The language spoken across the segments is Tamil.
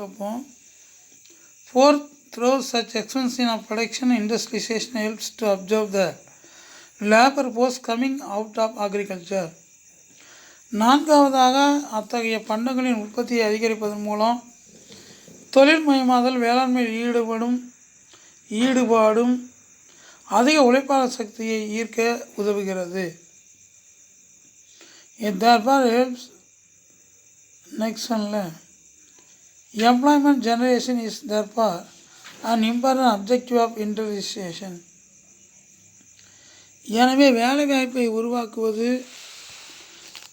பார்ப்போம். Fourth, through such expansion of production, industrialization helps to absorb the labor force coming out of agriculture. நான்காவதாக, அத்தகைய பண்டங்களின் உற்பத்தியை அதிகரிப்பதன் மூலம் தொழில்மயமாதல் வேளாண்மையில் ஈடுபாடும் அதிக உழைப்பாளர் சக்தியை ஈர்க்க உதவுகிறது. It therefore helps. Next one, employment generation is therefore an important objective of industrialization. எனவே வேலைவாய்ப்பை உருவாக்குவது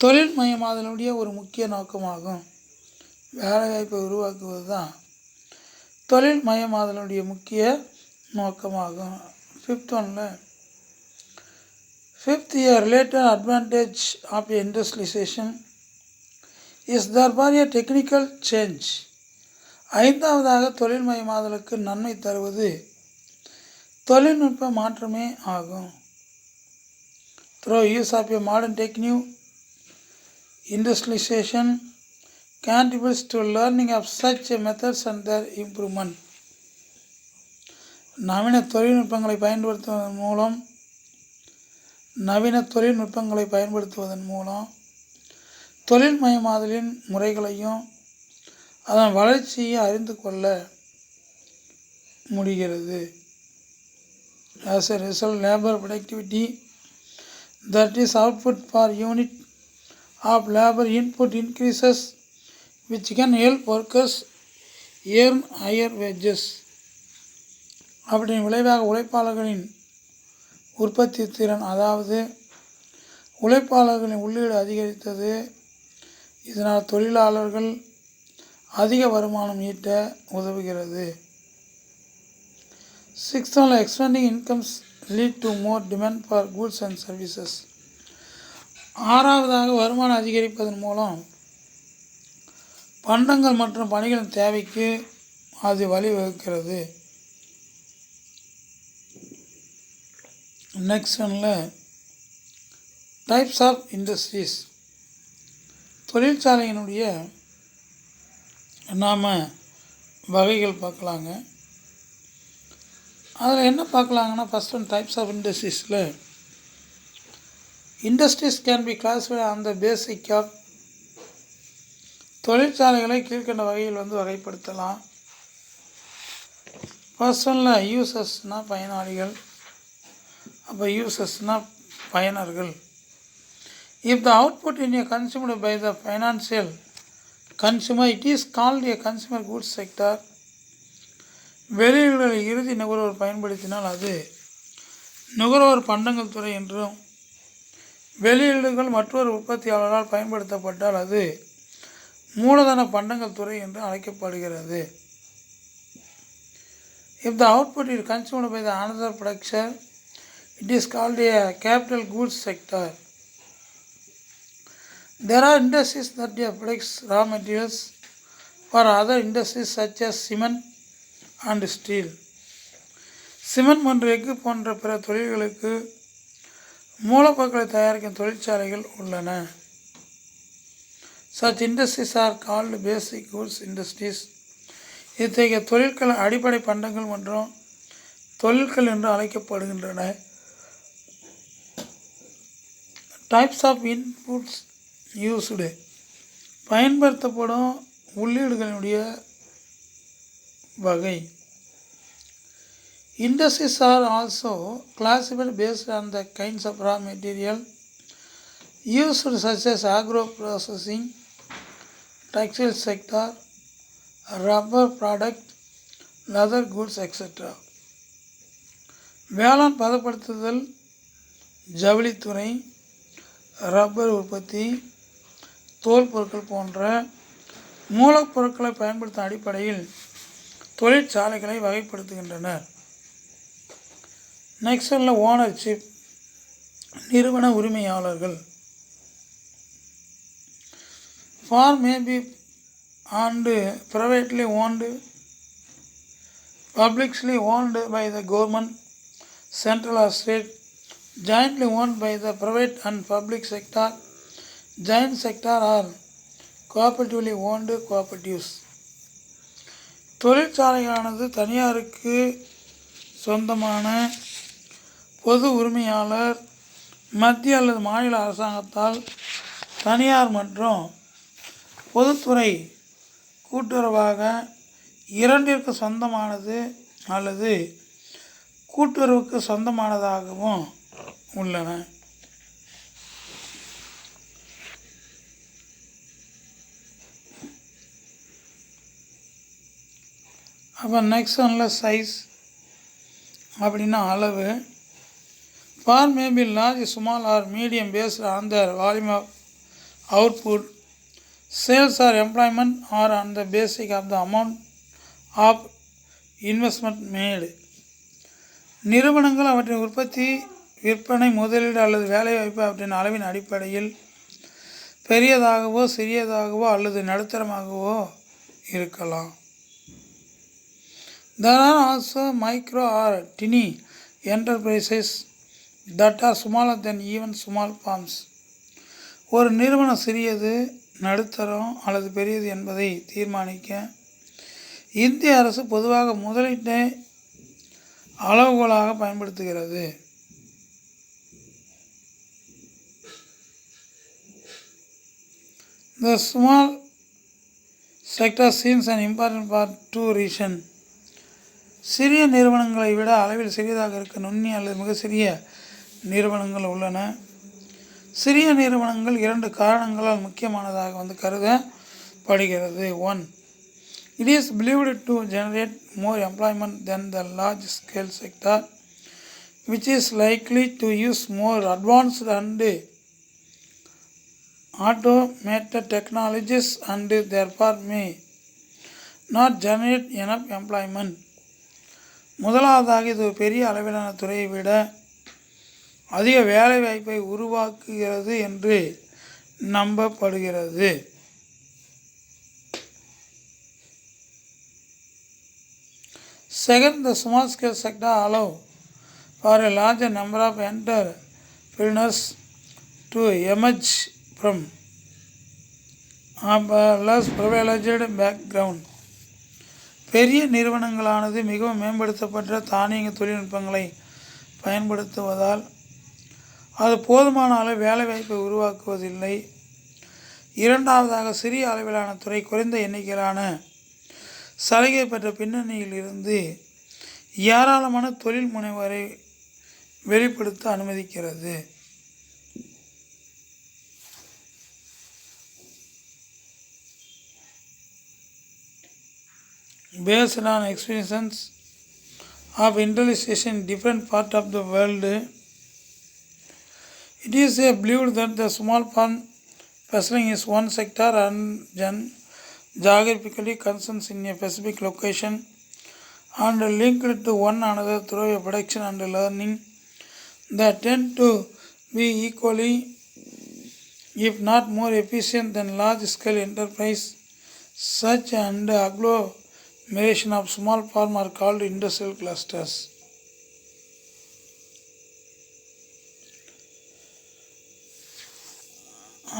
தொழில்மயமாதலுடைய ஒரு முக்கிய நோக்கமாகும். வேலைவாய்ப்பை உருவாக்குவது தான் தொழில்மயமாதலுடைய முக்கிய நோக்கமாகும். Fifth year related advantage of industrialization is therefore a technical change. ஐந்தாவதாக, தொழில்மயமாதலுக்கு நன்மை தருவது தொழில்நுட்ப மாற்றமே ஆகும். Through use of a modern technique, industrialization contributes to learning of such methods and their improvement. நவீன தொழில்நுட்பங்களை பயன்படுத்துவதன் மூலம் தொழில்மயமாதலின் முறைகளையும் அதன் வளர்ச்சியையும் அறிந்து கொள்ள முடிகிறது. As a result, labor productivity, that is output per unit of labor input, increases, which can help workers earn higher wages. அவற்றின் விளைவாக உழைப்பாளர்களின் உற்பத்தி திறன், அதாவது உழைப்பாளர்களின் உள்ளீடு அதிகரித்தது. இதனால் தொழிலாளர்கள் அதிக வருமானம் ஈட்ட உதவுகிறது. Sixth one, expanding incomes lead to more demand for goods and services. ஆறாவதாக, வருமானம் அதிகரிப்பதன் மூலம் பண்டங்கள் மற்றும் பணிகளின் தேவைக்கு அது வழிவகுக்கிறது. நெக்ஸ்ட் ஒன்னில் டைப்ஸ் ஆஃப் இண்டஸ்ட்ரீஸ், தொழிற்சாலையினுடைய நாம் வகைகள் பார்க்கலாங்க. அதில் என்ன பார்க்கலாங்கன்னா, ஃபஸ்ட் ஒன் டைப்ஸ் ஆஃப் இண்டஸ்ட்ரீஸில் industries can be classified on the basic of, தொழிற்சாலைகளை கீழ்கண்ட வகையில் வகைப்படுத்தலாம். ஃபர்ஸ்ட் ஒன்னில் யூசர்ஸ்னால் பயனாளிகள். அப்போ யூசர்ஸ்னால் பயனர்கள். If the output in a consumed by the financial consumer, it is called a consumer goods sector. வெளியீடுகளை இறுதி நுகர்வோர் பயன்படுத்தினால் அது நுகர்வோர் பண்டங்கள் துறை என்றும், வெளியீடுகள் மற்றொரு உற்பத்தியாளரால் பயன்படுத்தப்பட்டால் அது மூலதன பண்டங்கள் துறை என்று அழைக்கப்படுகிறது. If the output is consumed by the another production, it is called a capital goods sector. There are industries that produce raw materials for other industries such as cement and steel. Cement மற்றும் எஃகு போன்ற பிற தொழில்களுக்கு மூலப்பொருட்களை தயாரிக்கும் தொழிற்சாலைகள் உள்ளன. Such industries are called basic goods industries. இத்தகைய தொழில்கள் அடிப்படை பண்டங்கள் மற்றும் தொழில்கள் என்று அழைக்கப்படுகின்றன. டைப்ஸ் ஆஃப் இன்புட்ஸ் யூஸ்டு, பயன்படுத்தப்படும் உள்ளீடுகளினுடைய வகை. Industries are also classified based on the kinds of raw material used, such as agro-processing, textile sector, rubber product, leather goods, etc. வேளாண் பதப்படுத்துதல், ஜவுளித்துறை, ரப்பர் உற்பத்தி, தோல் பொருட்கள் போன்ற மூலப்பொருட்களை பயன்படுத்தும் அடிப்படையில் தொழிற்சாலைகளை வகைப்படுத்துகின்றனர். நெக்ஸ்ட் ஒன்ல ஓனர்ஷிப், நிறுவன உரிமையாளர்கள். Firm may be owned, privately owned, publicly owned by the government, central or state, jointly owned by the private and public sector, joint sector or cooperatively owned cooperatives. தொழிற்சாலையானது தனியாருக்கு சொந்தமான பொது உரிமையாளர், மத்திய அல்லது மாநில அரசாங்கத்தால், தனியார் மற்றும் பொதுத்துறை கூட்டுறவாக இரண்டிற்கு சொந்தமானது அல்லது கூட்டுறவுக்கு சொந்தமானதாகவும் உள்ளன. அப்போ நெக்ஸ்ட் ஒன்றில் சைஸ் அப்படின்னா அளவு. Form may be large, small or medium based on the volume of output. Sales or employment or on the basic of the amount of investment made. நிறுவனங்கள் அவற்றின் உற்பத்தி, விற்பனை, முதலீடு அல்லது வேலைவாய்ப்பு அவற்றின் அளவின் அடிப்படையில் பெரியதாகவோ சிறியதாகவோ அல்லது நடுத்தரமாகவோ இருக்கலாம். There are also micro or tiny enterprises that are smaller than even small firms. ஒரு நிறுவனம் சிறியது, நடுத்தரம் அல்லது பெரியது என்பதை தீர்மானிக்க இந்திய அரசு பொதுவாக முதலீட்டை அளவுகோலாக பயன்படுத்துகிறது. The small sector seems an important part to reason. சிறிய நிறுவனங்களை விட அளவில் சிறியதாக இருக்க நுண்ணிய அல்லது மிக சிறிய நிறுவனங்கள் உள்ளன. சிறிய நிறுவனங்கள் இரண்டு காரணங்களால் முக்கியமானதாக கருதப்படுகிறது. 1. It is believed to generate more employment than the large scale sector, which is likely to use more advanced and automated technologies and therefore may not generate enough employment. முதலாவதாக, இது பெரிய அளவிலான துறையை விட அதிக வேலைவாய்ப்பை உருவாக்குகிறது என்று நம்பப்படுகிறது. Second, the small scale sector allow for a larger number of entrepreneurs to emerge from a less privileged background. பெரிய நிறுவனங்களானது மிகவும் மேம்படுத்தப்பட்ட தானியங்கு தொழில்நுட்பங்களை பயன்படுத்துவதால் அது போதுமான அளவு வேலைவாய்ப்பை உருவாக்குவதில்லை. இரண்டாவதாக, சிறிய அளவிலான துறை குறைந்த எண்ணிக்கையிலான சலுகை பெற்ற பின்னணியில் இருந்து ஏராளமான தொழில் முனைவரை வெளிப்படுத்த அனுமதிக்கிறது. Based on experiences of industrialization in different parts of the world, it is believed that the small firm specializing in one sector and geographically concerns in a specific location and linked to one another through a production and learning, that tend to be equally, if not more efficient than large-scale enterprise. Such and agglomeration of small firms are called industrial clusters.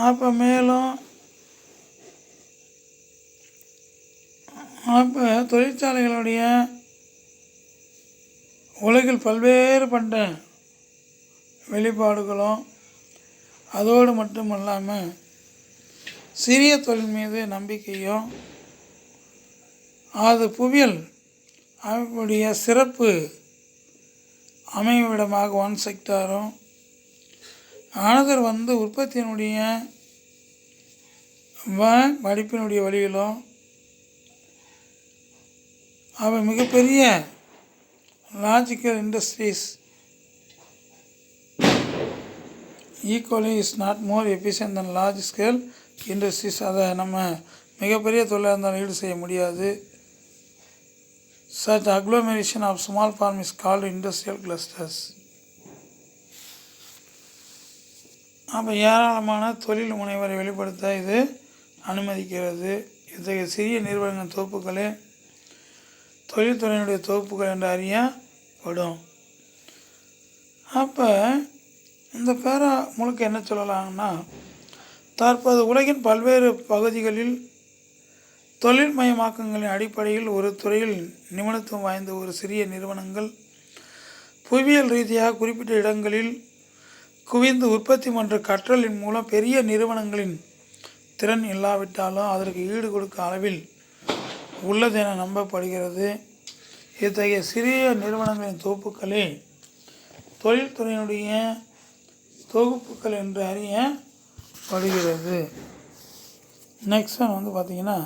அப்போ மேலும் தொழிற்சாலைகளுடைய உலகில் பல்வேறு பண்ட வெளிப்பாடுகளும் அதோடு மட்டுமல்லாமல் சிறிய தொழில் மீது நம்பிக்கையும் அது புவியியல் அமைப்புடைய சிறப்பு அமைவிடமாக ஒன் செக்டாரும் ஆனதர் உற்பத்தியினுடைய படிப்பினுடைய வழியிலும் அவை மிகப்பெரிய logical industries equally is not more efficient than large scale industries. அதை நம்ம மிகப்பெரிய தொழிலாக இருந்தாலும் ஈடு செய்ய முடியாது. Such agglomeration of small firms is called industrial clusters. அப்போ ஏராளமான தொழில் முனைவரை வெளிப்படுத்த இது அனுமதிக்கிறது. இத்தகைய சிறிய நிறுவனங்கள் தொகுப்புகளே தொழில்துறையினுடைய தொகுப்புகள் என்று அறியப்படும். அப்போ இந்த பேரா முழுக்க என்ன சொல்லலாங்கன்னா, தற்போது உலகின் பல்வேறு பகுதிகளில் தொழில்மயமாக்கங்களின் அடிப்படையில் ஒரு துறையில் நிபுணத்துவம் வாய்ந்த ஒரு சிறிய நிறுவனங்கள் புவியியல் ரீதியாக குறிப்பிட்ட இடங்களில் குவிந்து உற்பத்தி மற்றும் கற்றலின் மூலம் பெரிய நிறுவனங்களின் திறன் இல்லாவிட்டாலும் அதற்கு ஈடு கொடுக்க அளவில் உள்ளது என நம்பப்படுகிறது. இத்தகைய சிறிய நிறுவனங்களின் தொகுப்புகளே தொழில்துறையினுடைய தொகுப்புகள் என்று அறியப்படுகிறது. நெக்ஸ்ட் ஒன் பார்த்திங்கன்னா